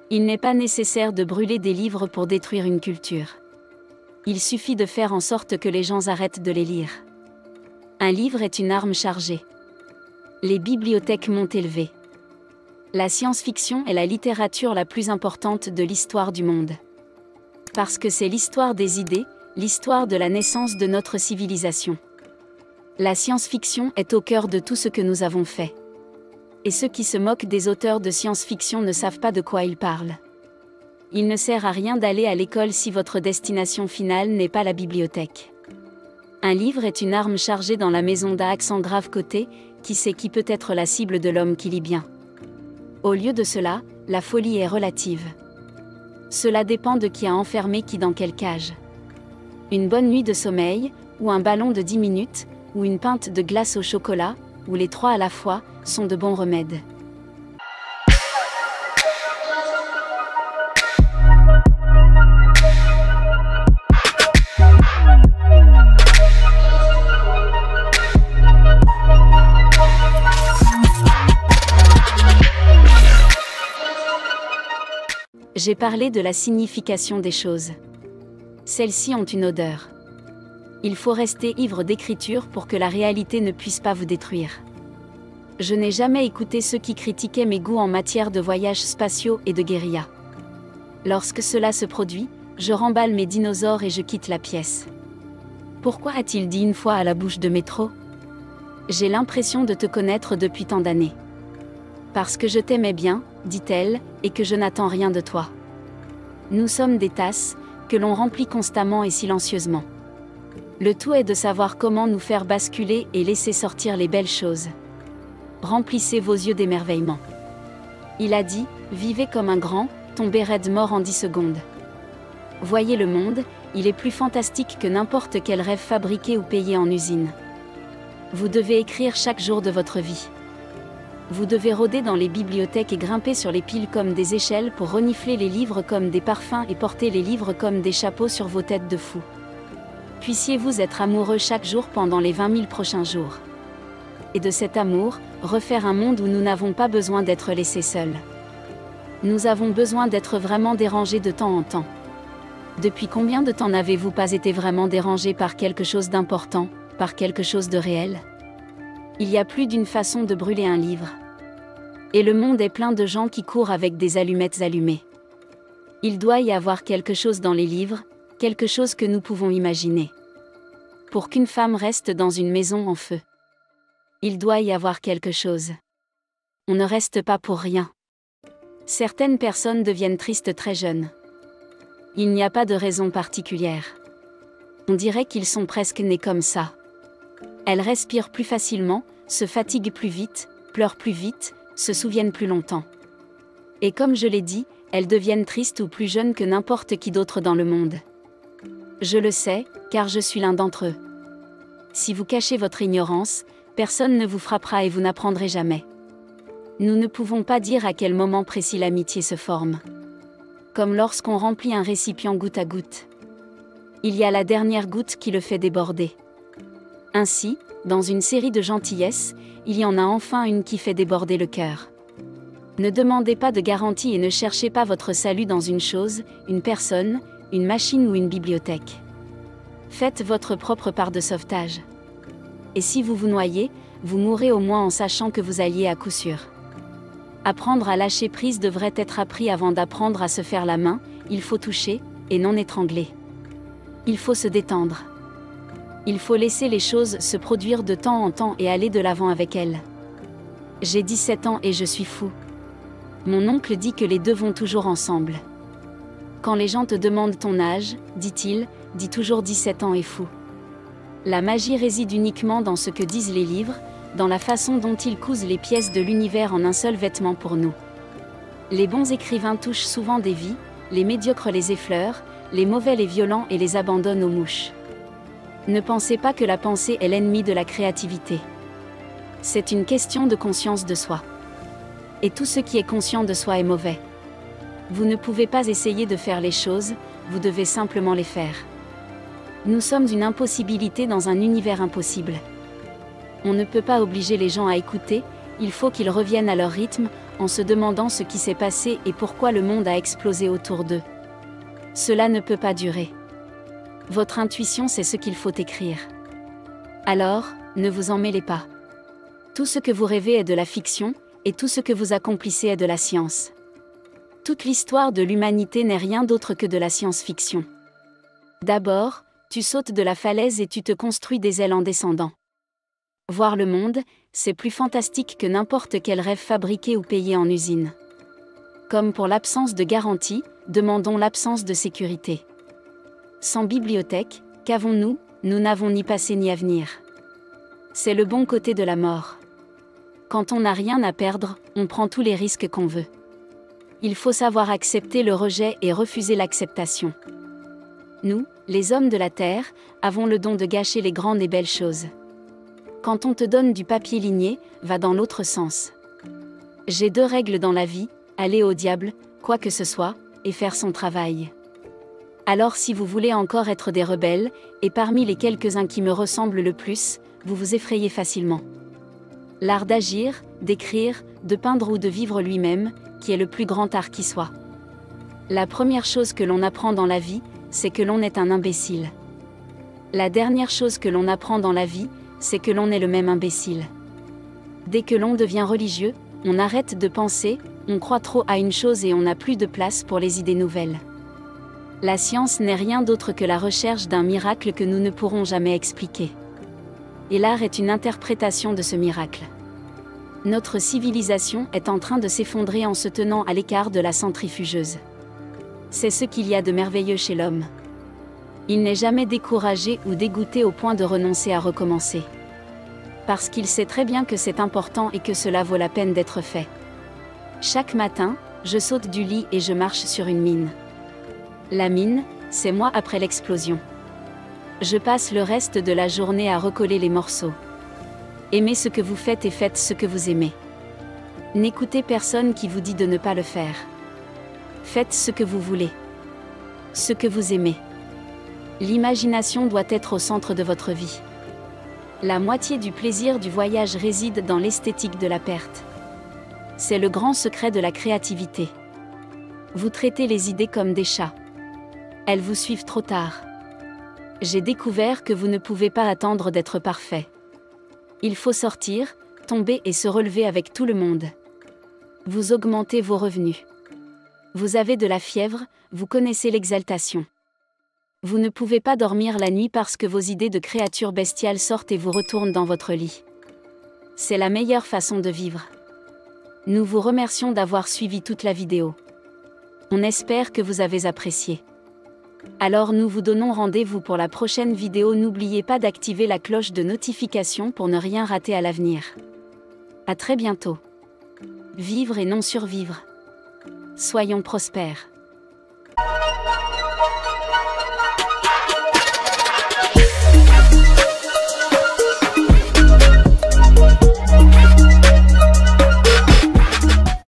Il n'est pas nécessaire de brûler des livres pour détruire une culture. Il suffit de faire en sorte que les gens arrêtent de les lire. Un livre est une arme chargée. Les bibliothèques m'ont élevé. La science-fiction est la littérature la plus importante de l'histoire du monde. Parce que c'est l'histoire des idées, l'histoire de la naissance de notre civilisation. La science-fiction est au cœur de tout ce que nous avons fait. Et ceux qui se moquent des auteurs de science-fiction ne savent pas de quoi ils parlent. Il ne sert à rien d'aller à l'école si votre destination finale n'est pas la bibliothèque. Un livre est une arme chargée dans la maison d'à accent grave côté, qui sait qui peut être la cible de l'homme qui lit bien. Au lieu de cela, la folie est relative. Cela dépend de qui a enfermé qui dans quelle cage. Une bonne nuit de sommeil, ou un ballon de 10 minutes, ou une pinte de glace au chocolat, ou les trois à la fois, sont de bons remèdes. J'ai parlé de la signification des choses. Celles-ci ont une odeur. Il faut rester ivre d'écriture pour que la réalité ne puisse pas vous détruire. Je n'ai jamais écouté ceux qui critiquaient mes goûts en matière de voyages spatiaux et de guérilla. Lorsque cela se produit, je remballe mes dinosaures et je quitte la pièce. Pourquoi a-t-il dit une fois à la bouche de Métro ? J'ai l'impression de te connaître depuis tant d'années. Parce que je t'aimais bien, dit-elle, et que je n'attends rien de toi. Nous sommes des tasses, que l'on remplit constamment et silencieusement. Le tout est de savoir comment nous faire basculer et laisser sortir les belles choses. Remplissez vos yeux d'émerveillement. Il a dit, vivez comme un grand, tombez raide mort en 10 secondes. Voyez le monde, il est plus fantastique que n'importe quel rêve fabriqué ou payé en usine. Vous devez écrire chaque jour de votre vie. Vous devez rôder dans les bibliothèques et grimper sur les piles comme des échelles pour renifler les livres comme des parfums et porter les livres comme des chapeaux sur vos têtes de fous. Puissiez-vous être amoureux chaque jour pendant les 20 000 prochains jours. Et de cet amour, refaire un monde où nous n'avons pas besoin d'être laissés seuls. Nous avons besoin d'être vraiment dérangés de temps en temps. Depuis combien de temps n'avez-vous pas été vraiment dérangé par quelque chose d'important, par quelque chose de réel ? Il y a plus d'une façon de brûler un livre. Et le monde est plein de gens qui courent avec des allumettes allumées. Il doit y avoir quelque chose dans les livres, quelque chose que nous pouvons imaginer. Pour qu'une femme reste dans une maison en feu, il doit y avoir quelque chose. On ne reste pas pour rien. Certaines personnes deviennent tristes très jeunes. Il n'y a pas de raison particulière. On dirait qu'ils sont presque nés comme ça. Elles respirent plus facilement, se fatiguent plus vite, pleurent plus vite, se souviennent plus longtemps. Et comme je l'ai dit, elles deviennent tristes ou plus jeunes que n'importe qui d'autre dans le monde. Je le sais, car je suis l'un d'entre eux. Si vous cachez votre ignorance, personne ne vous frappera et vous n'apprendrez jamais. Nous ne pouvons pas dire à quel moment précis l'amitié se forme. Comme lorsqu'on remplit un récipient goutte à goutte. Il y a la dernière goutte qui le fait déborder. Ainsi, dans une série de gentillesses, il y en a enfin une qui fait déborder le cœur. Ne demandez pas de garantie et ne cherchez pas votre salut dans une chose, une personne, une machine ou une bibliothèque. Faites votre propre part de sauvetage. Et si vous vous noyez, vous mourrez au moins en sachant que vous alliez à coup sûr. Apprendre à lâcher prise devrait être appris avant d'apprendre à se faire la main, il faut toucher, et non étrangler. Il faut se détendre. Il faut laisser les choses se produire de temps en temps et aller de l'avant avec elles. J'ai 17 ans et je suis fou. Mon oncle dit que les deux vont toujours ensemble. Quand les gens te demandent ton âge, dit-il, dis toujours 17 ans et fou. La magie réside uniquement dans ce que disent les livres, dans la façon dont ils cousent les pièces de l'univers en un seul vêtement pour nous. Les bons écrivains touchent souvent des vies, les médiocres les effleurent, les mauvais les violents et les abandonnent aux mouches. Ne pensez pas que la pensée est l'ennemi de la créativité. C'est une question de conscience de soi. Et tout ce qui est conscient de soi est mauvais. Vous ne pouvez pas essayer de faire les choses, vous devez simplement les faire. Nous sommes une impossibilité dans un univers impossible. On ne peut pas obliger les gens à écouter, il faut qu'ils reviennent à leur rythme, en se demandant ce qui s'est passé et pourquoi le monde a explosé autour d'eux. Cela ne peut pas durer. Votre intuition sait ce qu'il faut écrire. Alors, ne vous en mêlez pas. Tout ce que vous rêvez est de la fiction, et tout ce que vous accomplissez est de la science. Toute l'histoire de l'humanité n'est rien d'autre que de la science-fiction. D'abord, tu sautes de la falaise et tu te construis des ailes en descendant. Voir le monde, c'est plus fantastique que n'importe quel rêve fabriqué ou payé en usine. Comme pour l'absence de garantie, demandons l'absence de sécurité. Sans bibliothèque, qu'avons-nous? Nous n'avons ni passé ni avenir. C'est le bon côté de la mort. Quand on n'a rien à perdre, on prend tous les risques qu'on veut. Il faut savoir accepter le rejet et refuser l'acceptation. Nous, les hommes de la Terre, avons le don de gâcher les grandes et belles choses. Quand on te donne du papier ligné, va dans l'autre sens. J'ai 2 règles dans la vie, aller au diable, quoi que ce soit, et faire son travail. Alors si vous voulez encore être des rebelles, et parmi les quelques-uns qui me ressemblent le plus, vous vous effrayez facilement. L'art d'agir, d'écrire, de peindre ou de vivre lui-même, qui est le plus grand art qui soit. La première chose que l'on apprend dans la vie, c'est que l'on est un imbécile. La dernière chose que l'on apprend dans la vie, c'est que l'on est le même imbécile. Dès que l'on devient religieux, on arrête de penser, on croit trop à une chose et on n'a plus de place pour les idées nouvelles. La science n'est rien d'autre que la recherche d'un miracle que nous ne pourrons jamais expliquer. Et l'art est une interprétation de ce miracle. Notre civilisation est en train de s'effondrer en se tenant à l'écart de la centrifugeuse. C'est ce qu'il y a de merveilleux chez l'homme. Il n'est jamais découragé ou dégoûté au point de renoncer à recommencer. Parce qu'il sait très bien que c'est important et que cela vaut la peine d'être fait. Chaque matin, je saute du lit et je marche sur une mine. La mine, c'est moi après l'explosion. Je passe le reste de la journée à recoller les morceaux. Aimez ce que vous faites et faites ce que vous aimez. N'écoutez personne qui vous dit de ne pas le faire. Faites ce que vous voulez. Ce que vous aimez. L'imagination doit être au centre de votre vie. La moitié du plaisir du voyage réside dans l'esthétique de la perte. C'est le grand secret de la créativité. Vous traitez les idées comme des chats. Elles vous suivent trop tard. J'ai découvert que vous ne pouvez pas attendre d'être parfait. Il faut sortir, tomber et se relever avec tout le monde. Vous augmentez vos revenus. Vous avez de la fièvre, vous connaissez l'exaltation. Vous ne pouvez pas dormir la nuit parce que vos idées de créatures bestiales sortent et vous retournent dans votre lit. C'est la meilleure façon de vivre. Nous vous remercions d'avoir suivi toute la vidéo. On espère que vous avez apprécié. Alors nous vous donnons rendez-vous pour la prochaine vidéo. N'oubliez pas d'activer la cloche de notification pour ne rien rater à l'avenir. À très bientôt. Vivre et non survivre. Soyons prospères.